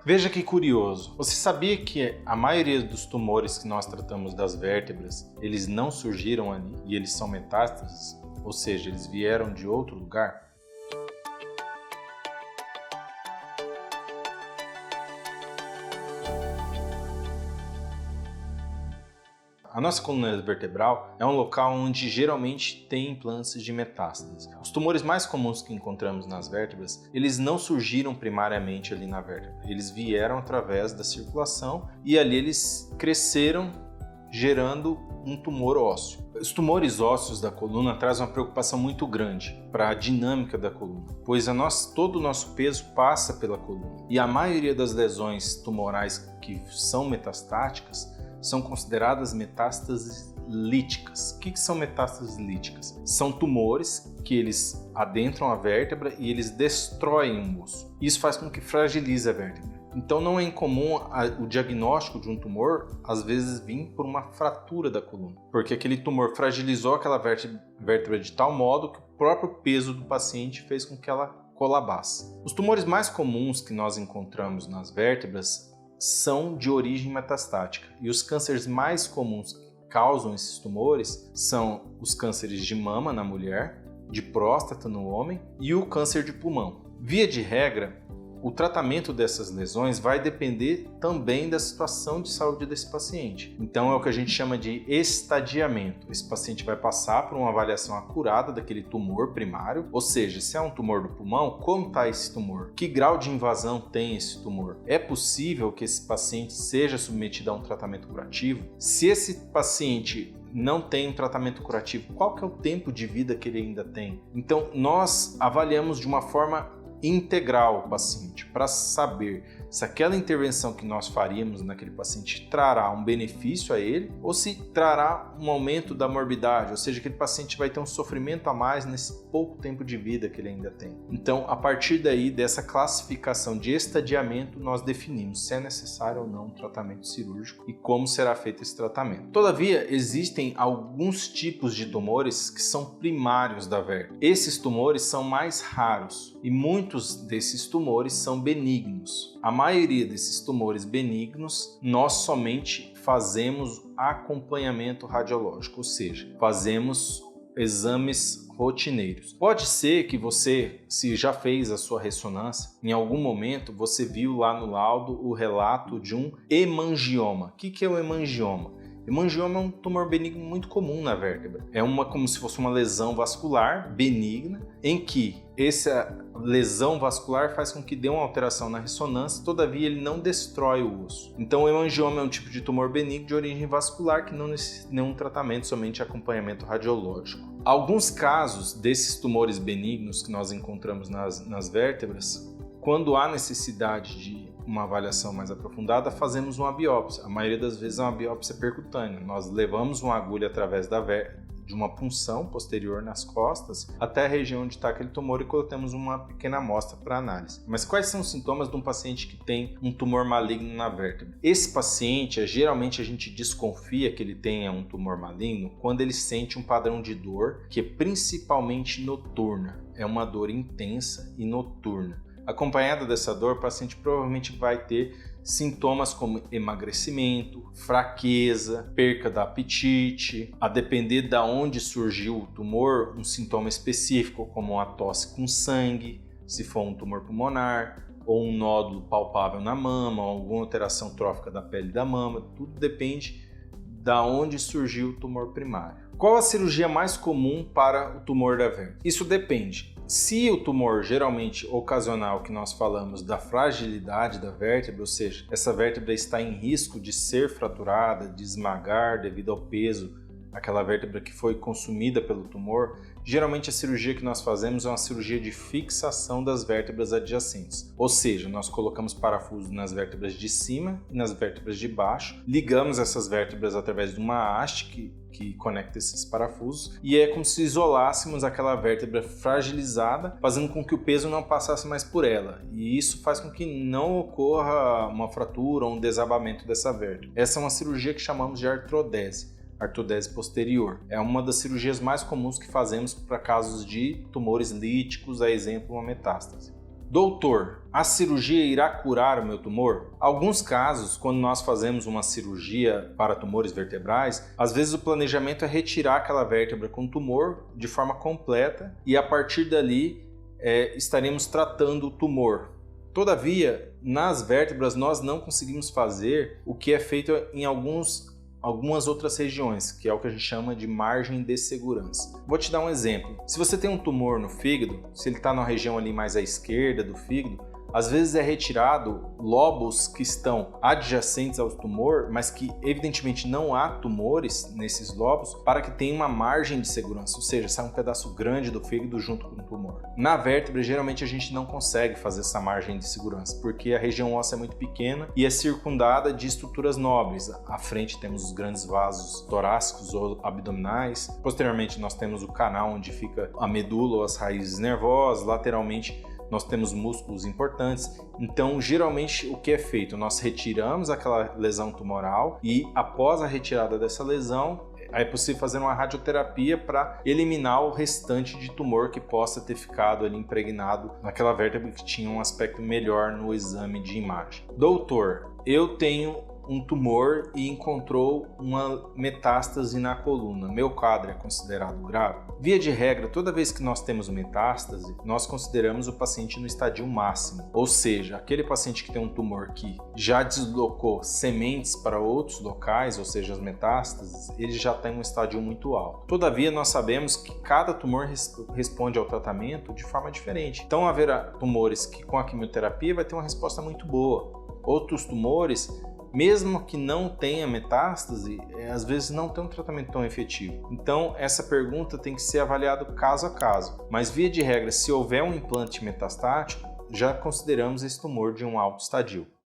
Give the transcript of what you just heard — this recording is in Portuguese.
Veja que curioso, você sabia que a maioria dos tumores que nós tratamos das vértebras, eles não surgiram ali e eles são metástases? Ou seja, eles vieram de outro lugar? A nossa coluna vertebral é um local onde geralmente tem implantes de metástases. Os tumores mais comuns que encontramos nas vértebras, eles não surgiram primariamente ali na vértebra. Eles vieram através da circulação e ali eles cresceram, gerando um tumor ósseo. Os tumores ósseos da coluna trazem uma preocupação muito grande para a dinâmica da coluna, pois todo o nosso peso passa pela coluna. E a maioria das lesões tumorais que são metastáticas são consideradas metástases líticas. O que são metástases líticas? São tumores que eles adentram a vértebra e eles destroem o osso. Isso faz com que fragilize a vértebra. Então não é incomum o diagnóstico de um tumor às vezes vir por uma fratura da coluna, porque aquele tumor fragilizou aquela vértebra de tal modo que o próprio peso do paciente fez com que ela colabasse. Os tumores mais comuns que nós encontramos nas vértebras são de origem metastática e os cânceres mais comuns que causam esses tumores são os cânceres de mama na mulher, de próstata no homem e o câncer de pulmão. Via de regra, o tratamento dessas lesões vai depender também da situação de saúde desse paciente. Então é o que a gente chama de estadiamento. Esse paciente vai passar por uma avaliação acurada daquele tumor primário, ou seja, se é um tumor do pulmão, como está esse tumor? Que grau de invasão tem esse tumor? É possível que esse paciente seja submetido a um tratamento curativo? Se esse paciente não tem um tratamento curativo, qual que é o tempo de vida que ele ainda tem? Então nós avaliamos de uma forma integral o paciente para saber se aquela intervenção que nós faríamos naquele paciente trará um benefício a ele ou se trará um aumento da morbidade, ou seja, aquele paciente vai ter um sofrimento a mais nesse pouco tempo de vida que ele ainda tem. Então, a partir daí, dessa classificação de estadiamento, nós definimos se é necessário ou não um tratamento cirúrgico e como será feito esse tratamento. Todavia, existem alguns tipos de tumores que são primários da vértebra. Esses tumores são mais raros e muitos desses tumores são benignos. A maioria desses tumores benignos, nós somente fazemos acompanhamento radiológico, ou seja, fazemos exames rotineiros. Pode ser que você, se já fez a sua ressonância, em algum momento você viu lá no laudo o relato de um hemangioma. O que é o hemangioma? Hemangioma é um tumor benigno muito comum na vértebra. É como se fosse uma lesão vascular benigna, em que essa lesão vascular faz com que dê uma alteração na ressonância, todavia ele não destrói o osso. Então o hemangioma é um tipo de tumor benigno de origem vascular que não necessita de nenhum tratamento, somente acompanhamento radiológico. Alguns casos desses tumores benignos que nós encontramos nas vértebras, quando há necessidade de uma avaliação mais aprofundada, fazemos uma biópsia. A maioria das vezes é uma biópsia percutânea. Nós levamos uma agulha através de uma punção posterior nas costas até a região onde está aquele tumor e colocamos uma pequena amostra para análise. Mas quais são os sintomas de um paciente que tem um tumor maligno na vértebra? Esse paciente, geralmente a gente desconfia que ele tenha um tumor maligno quando ele sente um padrão de dor que é principalmente noturna. É uma dor intensa e noturna. Acompanhada dessa dor, o paciente provavelmente vai ter sintomas como emagrecimento, fraqueza, perca do apetite, a depender de onde surgiu o tumor, um sintoma específico como uma tosse com sangue, se for um tumor pulmonar, ou um nódulo palpável na mama, ou alguma alteração trófica da pele da mama, tudo depende de onde surgiu o tumor primário. Qual a cirurgia mais comum para o tumor da vértebra? Isso depende. Se o tumor geralmente ocasional que nós falamos da fragilidade da vértebra, ou seja, essa vértebra está em risco de ser fraturada, de esmagar devido ao peso, aquela vértebra que foi consumida pelo tumor, geralmente a cirurgia que nós fazemos é uma cirurgia de fixação das vértebras adjacentes. Ou seja, nós colocamos parafusos nas vértebras de cima e nas vértebras de baixo, ligamos essas vértebras através de uma haste que conecta esses parafusos e é como se isolássemos aquela vértebra fragilizada, fazendo com que o peso não passasse mais por ela. E isso faz com que não ocorra uma fratura ou um desabamento dessa vértebra. Essa é uma cirurgia que chamamos de artrodese posterior. É uma das cirurgias mais comuns que fazemos para casos de tumores líticos, a exemplo, uma metástase. Doutor, a cirurgia irá curar o meu tumor? Alguns casos, quando nós fazemos uma cirurgia para tumores vertebrais, às vezes o planejamento é retirar aquela vértebra com tumor de forma completa e a partir dali estaremos tratando o tumor. Todavia, nas vértebras nós não conseguimos fazer o que é feito em algumas outras regiões, que é o que a gente chama de margem de segurança. Vou te dar um exemplo. Se você tem um tumor no fígado, se ele está na região ali mais à esquerda do fígado, às vezes é retirado lobos que estão adjacentes ao tumor, mas que evidentemente não há tumores nesses lobos, para que tenha uma margem de segurança, ou seja, sai um pedaço grande do fígado junto com o tumor. Na vértebra, geralmente a gente não consegue fazer essa margem de segurança, porque a região óssea é muito pequena e é circundada de estruturas nobres. À frente temos os grandes vasos torácicos ou abdominais, posteriormente nós temos o canal onde fica a medula ou as raízes nervosas, lateralmente nós temos músculos importantes. Então, geralmente, o que é feito? Nós retiramos aquela lesão tumoral e, após a retirada dessa lesão, é possível fazer uma radioterapia para eliminar o restante de tumor que possa ter ficado ali impregnado naquela vértebra que tinha um aspecto melhor no exame de imagem. Doutor, eu tenho um tumor e encontrou uma metástase na coluna. Meu quadro é considerado grave? Via de regra, toda vez que nós temos metástase, nós consideramos o paciente no estadio máximo. Ou seja, aquele paciente que tem um tumor que já deslocou sementes para outros locais, ou seja, as metástases, ele já tem um estádio muito alto. Todavia, nós sabemos que cada tumor responde ao tratamento de forma diferente. Então, haverá tumores que com a quimioterapia vai ter uma resposta muito boa. Outros tumores, mesmo que não tenha metástase, às vezes não tem um tratamento tão efetivo. Então, essa pergunta tem que ser avaliada caso a caso. Mas, via de regra, se houver um implante metastático, já consideramos esse tumor de um alto estadio.